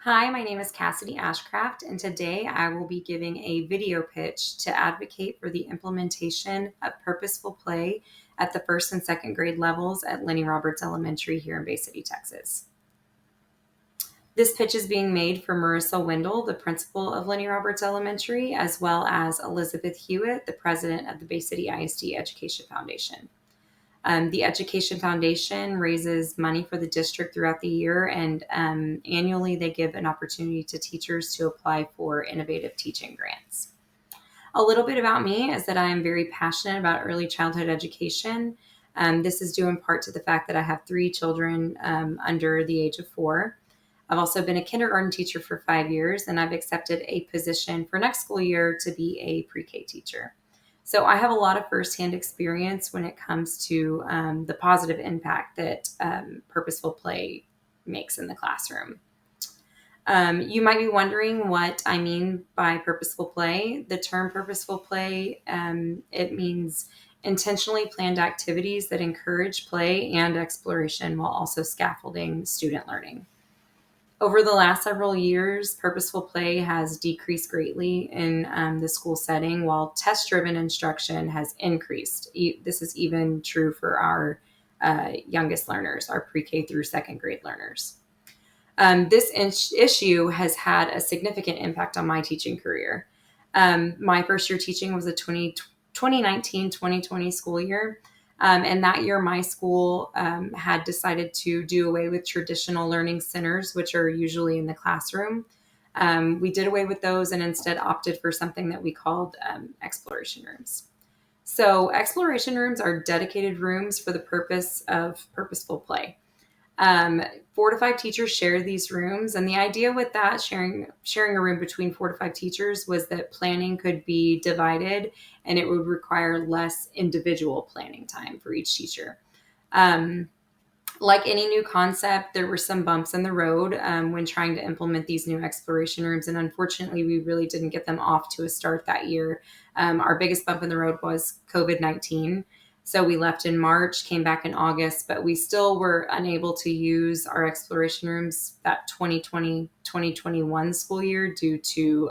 Hi, my name is Cassidy Ashcraft, and today I will be giving a video pitch to advocate for the implementation of purposeful play at the first and second grade levels at Lenny Roberts Elementary here in Bay City, Texas. This pitch is being made for Marissa Wendell, the principal of Lenny Roberts Elementary, as well as Elizabeth Hewitt, the president of the Bay City ISD Education Foundation. The Education Foundation raises money for the district throughout the year, and annually they give an opportunity to teachers to apply for innovative teaching grants. A little bit about me is that I am very passionate about early childhood education. This is due in part to the fact that I have three children under the age of 4. I've also been a kindergarten teacher for 5 years, and I've accepted a position for next school year to be a pre-K teacher. So I have a lot of firsthand experience when it comes to the positive impact that purposeful play makes in the classroom. You might be wondering what I mean by purposeful play. The term purposeful play, it means intentionally planned activities that encourage play and exploration while also scaffolding student learning. Over the last several years, purposeful play has decreased greatly in the school setting, while test-driven instruction has increased. This is even true for our youngest learners, our pre-K through second grade learners. This issue has had a significant impact on my teaching career. My first year teaching was a 2019-2020 school year. And that year, my school had decided to do away with traditional learning centers, which are usually in the classroom. We did away with those and instead opted for something that we called exploration rooms. So exploration rooms are dedicated rooms for the purpose of purposeful play. 4 to 5 teachers share these rooms, and the idea with that sharing a room between 4 to 5 teachers was that planning could be divided, and it would require less individual planning time for each teacher. Like any new concept, there were some bumps in the road when trying to implement these new exploration rooms, and unfortunately, we really didn't get them off to a start that year. Our biggest bump in the road was COVID-19. So we left in March, came back in August, but we still were unable to use our exploration rooms that 2020-2021 school year due to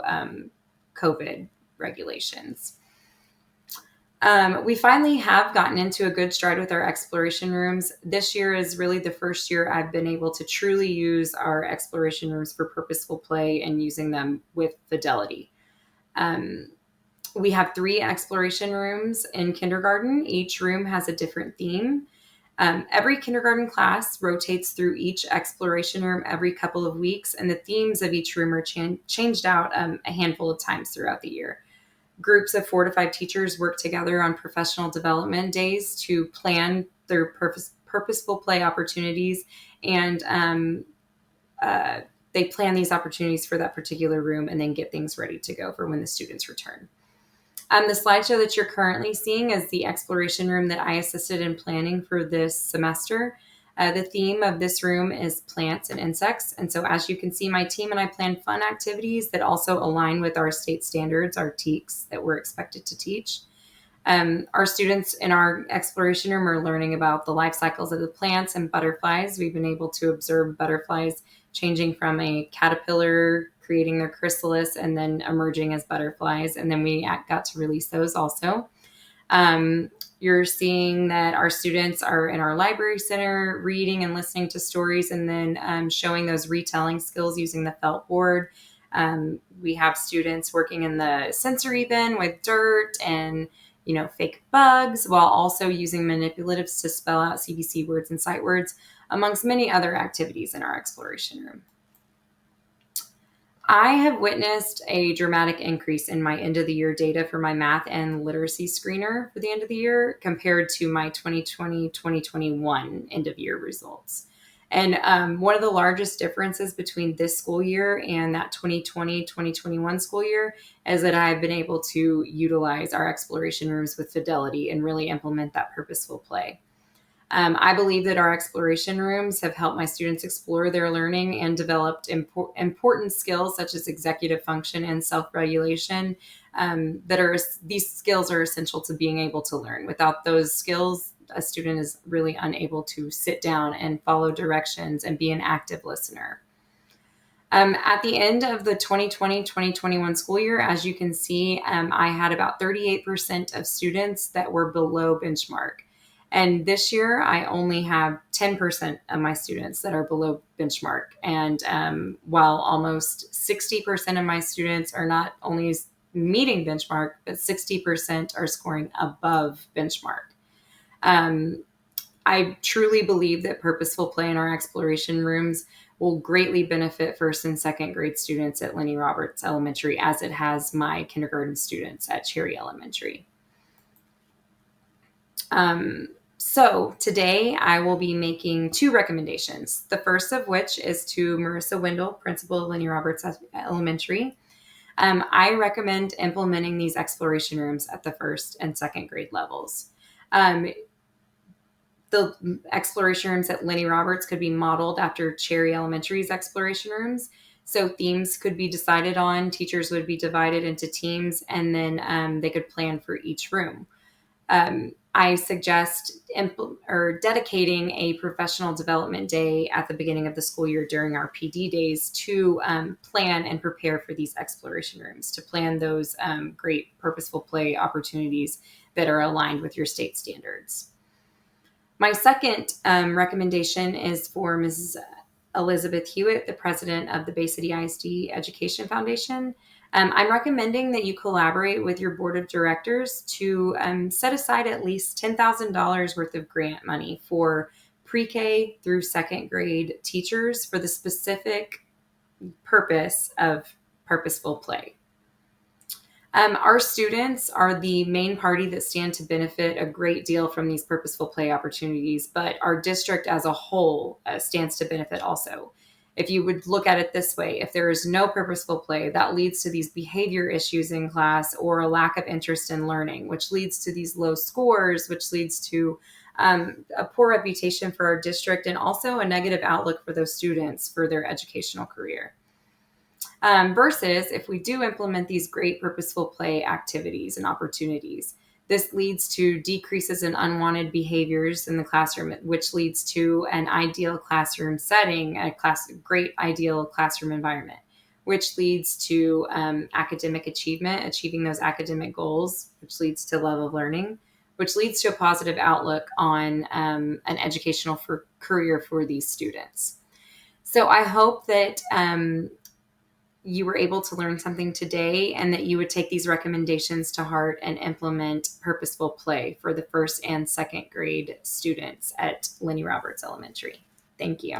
COVID regulations. We finally have gotten into a good stride with our exploration rooms. This year is really the first year I've been able to truly use our exploration rooms for purposeful play and using them with fidelity. We have 3 exploration rooms in kindergarten. Each room has a different theme. Every kindergarten class rotates through each exploration room every couple of weeks, and the themes of each room are changed out a handful of times throughout the year. Groups of 4 to 5 teachers work together on professional development days to plan their purposeful play opportunities, and they plan these opportunities for that particular room and then get things ready to go for when the students return. The slideshow that you're currently seeing is the exploration room that I assisted in planning for this semester. The theme of this room is plants and insects. And so as you can see, my team and I plan fun activities that also align with our state standards, our TEKS that we're expected to teach. Our students in our exploration room are learning about the life cycles of the plants and butterflies. We've been able to observe butterflies changing from a caterpillar, creating their chrysalis, and then emerging as butterflies. And then we got to release those also. You're seeing that our students are in our library center reading and listening to stories, and then showing those retelling skills using the felt board. We have students working in the sensory bin with dirt and fake bugs, while also using manipulatives to spell out CBC words and sight words, amongst many other activities in our exploration room. I have witnessed a dramatic increase in my end of the year data for my math and literacy screener for the end of the year compared to my 2020-2021 end of year results. And one of the largest differences between this school year and that 2020-2021 school year is that I've been able to utilize our exploration rooms with fidelity and really implement that purposeful play. I believe that our exploration rooms have helped my students explore their learning and developed important skills such as executive function and self-regulation. These skills are essential to being able to learn. Without those skills, a student is really unable to sit down and follow directions and be an active listener. At the end of the 2020-2021 school year, as you can see, I had about 38% of students that were below benchmark. And this year, I only have 10% of my students that are below benchmark. And while almost 60% of my students are not only meeting benchmark, but 60% are scoring above benchmark. I truly believe that purposeful play in our exploration rooms will greatly benefit first and second grade students at Lenny Roberts Elementary, as it has my kindergarten students at Cherry Elementary. So today I will be making 2 recommendations. The first of which is to Marissa Wendell, principal of Lenny Roberts Elementary. I recommend implementing these exploration rooms at the first and second grade levels. The exploration rooms at Lenny Roberts could be modeled after Cherry Elementary's exploration rooms. So themes could be decided on, teachers would be divided into teams, and then they could plan for each room. I suggest dedicating a professional development day at the beginning of the school year during our PD days to plan and prepare for these exploration rooms, to plan those great purposeful play opportunities that are aligned with your state standards. My second recommendation is for Mrs. Elizabeth Hewitt, the president of the Bay City ISD Education Foundation. I'm recommending that you collaborate with your board of directors to set aside at least $10,000 worth of grant money for pre-K through second grade teachers for the specific purpose of purposeful play. Our students are the main party that stand to benefit a great deal from these purposeful play opportunities, but our district as a whole stands to benefit also. If you would look at it this way, if there is no purposeful play, that leads to these behavior issues in class or a lack of interest in learning, which leads to these low scores, which leads to a poor reputation for our district and also a negative outlook for those students for their educational career. Versus if we do implement these great purposeful play activities and opportunities, this leads to decreases in unwanted behaviors in the classroom, which leads to an ideal classroom setting, great ideal classroom environment, which leads to academic achievement, achieving those academic goals, which leads to love of learning, which leads to a positive outlook on an educational career for these students. So I hope that you were able to learn something today and that you would take these recommendations to heart and implement purposeful play for the first and second grade students at Lenny Roberts Elementary. Thank you.